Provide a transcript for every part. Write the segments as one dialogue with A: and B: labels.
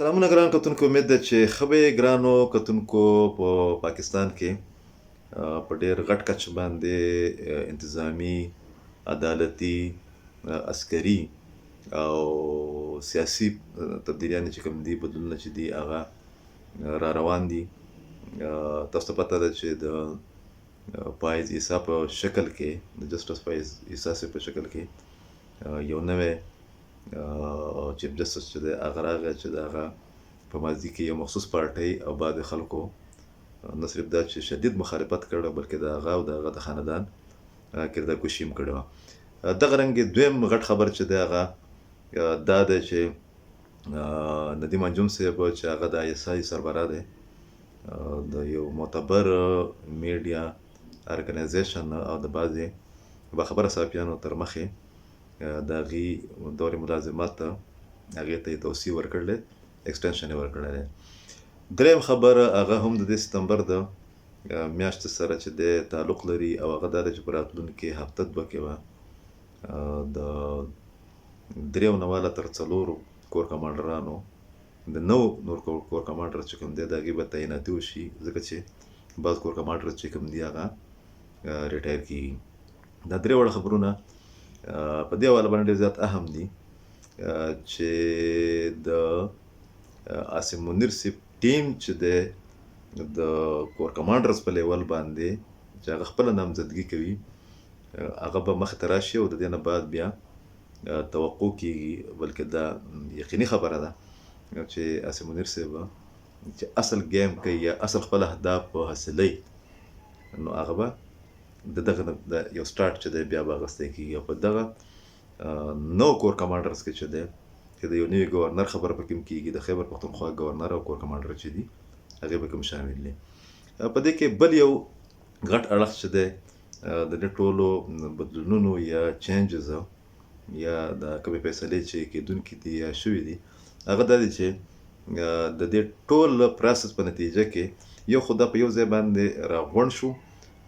A: سلامونه ګران کتونکو، امید ده چې ښه به یې. ګرانو کتونکو، په پاکستان کې په ډېر غټ کچ باندې انتظامی، عدالتي، عسکري او سیاسي تبدیلیانې چې کوم دي، بدلونونه چې دي، هغه را روان دي. تاسو ته پته ده چې د فایز عیسی په شکل کې، د جسټس فایز عیسی صاحب په شکل کې یو نوی چیف جسټس چې دی هغه راغی، چې د هغه په ماضي کې یو مخصوص پارټۍ او بعض خلکو نه صرف دا چې شدید مخالفت کړی، بلکې د هغه او د هغه د خاندان کردارکشي هم کړې وه. دغه رنګې دویم غټ خبر چې دی هغه دا دی چې ندیم انجم صاحب چې هغه د ISI سربراه دی، د یو معتبر میډیا ارګنایزیشن او د بعضې باخبره صحافیانو تر مخې د هغې دورې ملازمت هغې ته یې توسیع ورکړلی، ایکسټنشن یې ورکړی دی. دریم خبر هغه هم د دې ستمبر د میاشتې سره چې دی تعلق لري، او هغه دا دی چې په راتلونکې هفته دوه کې به د 3 نه تر 4 کور کمانډرانو د نور کور کمانډر چې کوم دی د هغې به تعیناتي وشي، ځکه چې بعض کور کمانډر چې کوم دی هغه ریټایر کېږي. دا 3 وړه خبرونه په دې حواله باندې ډېر زیات اهم دي چې د عاصم منیر صاحب ټیم چې دی د کور کمانډرز په لیول باندې چې هغه خپله نامزدګي کوي، هغه به مخې ته راشي او د دې نه بعد بیا توقع کېږي، بلکې دا یقیني خبره ده چې عاصم منیر صاحب چې اصل ګیم کوي یا اصل خپل اهداف حاصلوي، نو هغه به دغه یو سټارټ چې دی بیا به اخیستی کېږي. او په دغه نو کور کمانډرز کې چې دی چې د یو نوي ګورنر خبره پکې هم کېږي، د خیبر پښتونخوا ګورنر او کور کمانډر چې دي هغې پکې هم شامل دي. په دې کې بل یو غټ اړخ چې دی د دې ټولو بدلونونو یا چینجز یا د کومې فیصلې چې کېدونکي دي یا شوي دي، هغه دا دی چې د دې ټول پروسس په نتیجه کې یو خو دا په یو ځای باندې راغونډ شو،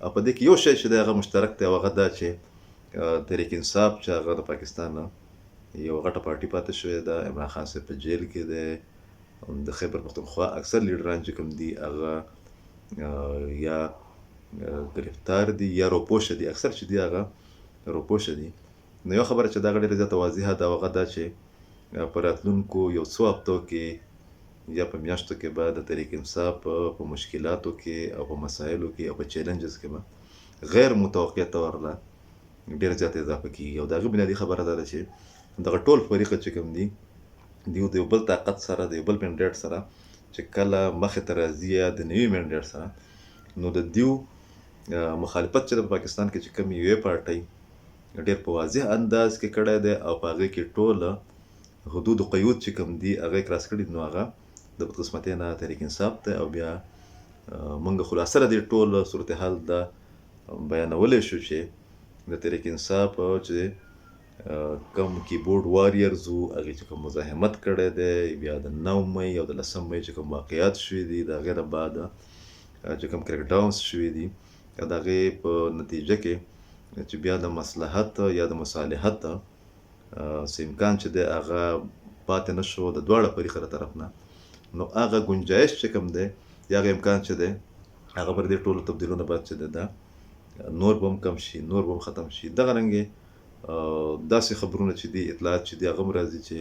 A: او په دې کې یو شی چې دی هغه مشترک دی، او هغه دا چې تحریک انصاف چې هغه د پاکستان یو غټه پارټي پاتې شوې ده، عمران خان صاحب په جیل کې دی، د خیبر پښتونخوا اکثر لیډران چې کوم دي هغه یا گرفتار دي یا روپوشه دي، اکثر چې دي هغه روپوشه دي. نو یو خبره چې دا ډېره زیاته واضحه ده، هغه دا چې په راتلونکو یو څو هفتو کې یا په میاشتو کې به د تحریک انصاف په مشکلاتو کې او په مسایلو کې او په چیلنجز کې به غیر متوقع طور له ډېر زیات اضافه کېږي. او د هغې بنیادي خبره دا ده چې دغه ټول فریقه چې کوم دي دیو د یو بل طاقت سره، د یو بل منډیټ سره چې کله مخې ته راځي یا د نوي منډیټ سره، نو د دیو مخالفت چې د پاکستان کې چې کوم یوې پارټۍ ډېر په واضح انداز کې کړی دی او په هغې کې ټوله حدود و قیود چې کوم دي هغه یې کراس کړي، نو هغه د بدقسمتۍ نه تحریک انصاف دی. او بیا موږ خلاصه د دې ټول صورتحال دا بیانولی شو چې د تحریک انصاف چې کم کیبورډ واریر وو، هغې چې کوم مزاحمت کړی دی، بیا د 9 مۍ او د 10 مۍ چې کوم واقعات شوي دي، د هغې نه بعد چې کوم کریک ډاونز شوي دي، د هغې په نتیجه کې چې بیا د مصلحت یا د مصالحت څه امکان چې دی هغه پاتې نه شو د دواړه فریقه له طرف نه، نو هغه ګنجایش چې کوم دی یا هغه امکان چې دی هغه پر دې ټولو تبدیلونه بعد چې دی دا نور به هم کم شي، نور به هم ختم شي. دغه رنګې داسې خبرونه چې دي، اطلاعات چې دي، هغه هم راځي چې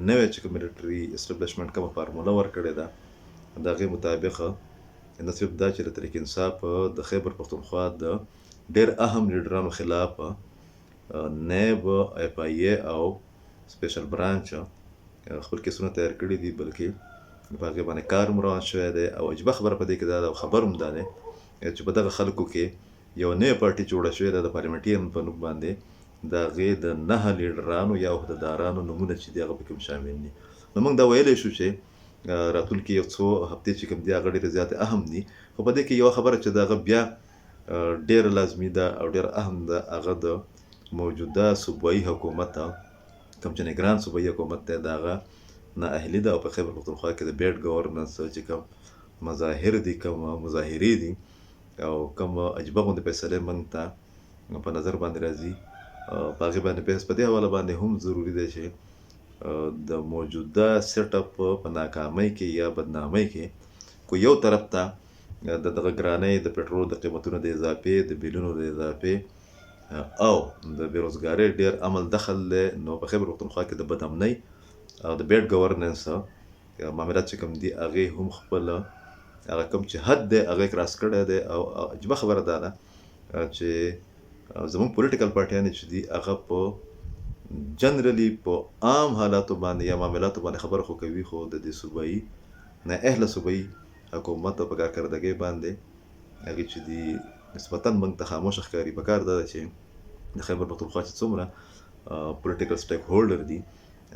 A: نوی چې کوم ملیټري اسټبلیشمنټ کومه فارموله ورکړې ده، د هغې مطابق نه صرف دا چې د تحریک انصاف د خیبر پښتونخوا د ډېر اهم لیډرانو خلاف نیب، FIA او سپیشل برانچ خپل کیسونه تیار کړي دي، بلکې په هغې باندې کار هم روان شوی دی. او عجیبه خبره په دې کې دا ده، او خبر هم دا دی چې په دغه خلکو کې یو نوې پارټي جوړه شوې ده د پارلمنټین په نوم باندې، د هغې د 9 لیډرانو یا عهدهدارانو نومونه چې دي هغه پکې هم شامل دي. نو موږ دا ویلی شو چې راتلونکي یو څو هفتې چې کوم دي هغه ډېرې زیاتې اهم دي، خو په دې کې یوه خبره چې د هغه بیا ډېره لازمي ده او ډېره اهم ده، هغه د موجوده صوبایي حکومت کوم چې نګران صوبایي حکومت دی، د هغه نااهلي ده، او په خیبر پښتونخوا کې د بیډ ګورننس چې کوم مظاهر دي، کوم مظاهرې دي او کوم عجیبه غوندې فیصلې موږ ته په نظر باندې راځي، په هغې باندې بحث په دې حواله باندې هم ضروري دی چې د موجوده سیټ اپ په ناکامۍ کې یا بدنامۍ کې کو یو طرف ته د دغه ګرانۍ د پټرول د قیمتونو د اضافې د بیلونو د اضافې او د بیروزګارۍ ډیر عمل دخل دی، نو په خیبر پښتونخوا کې د بد امنۍ او د بیډ ګورننس معاملات چې کوم دي هغې هم خپل هغه کوم چې حد دی هغه کراس کړی دی. او عجیبه خبره دا ده چې زموږ پولیټیکل پارټیانې چې دي هغه په جنرالي په عام حالاتو باندې یا معاملاتو باندې خبره خو کوي، خو د دې صوبایي نه اهل صوبایي حکومت په کارکردګۍ باندې هغې چې دي نسبتا موږ ته خاموشه ښکاري. په کار دا ده چې د خیبر پښتونخوا چې څومره پولیټیکل سټیک هولډر دي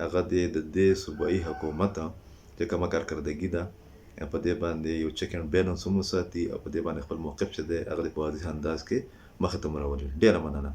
A: هغه د دې صوبایي حکومت چې کومه کارکردګي ده په دې باندې یو چک اینډ بیلنس هم وساتي او په دې باندې خپل موقف چې دی هغه په واضح انداز کې مخې ته مروړي. ډېره مننه.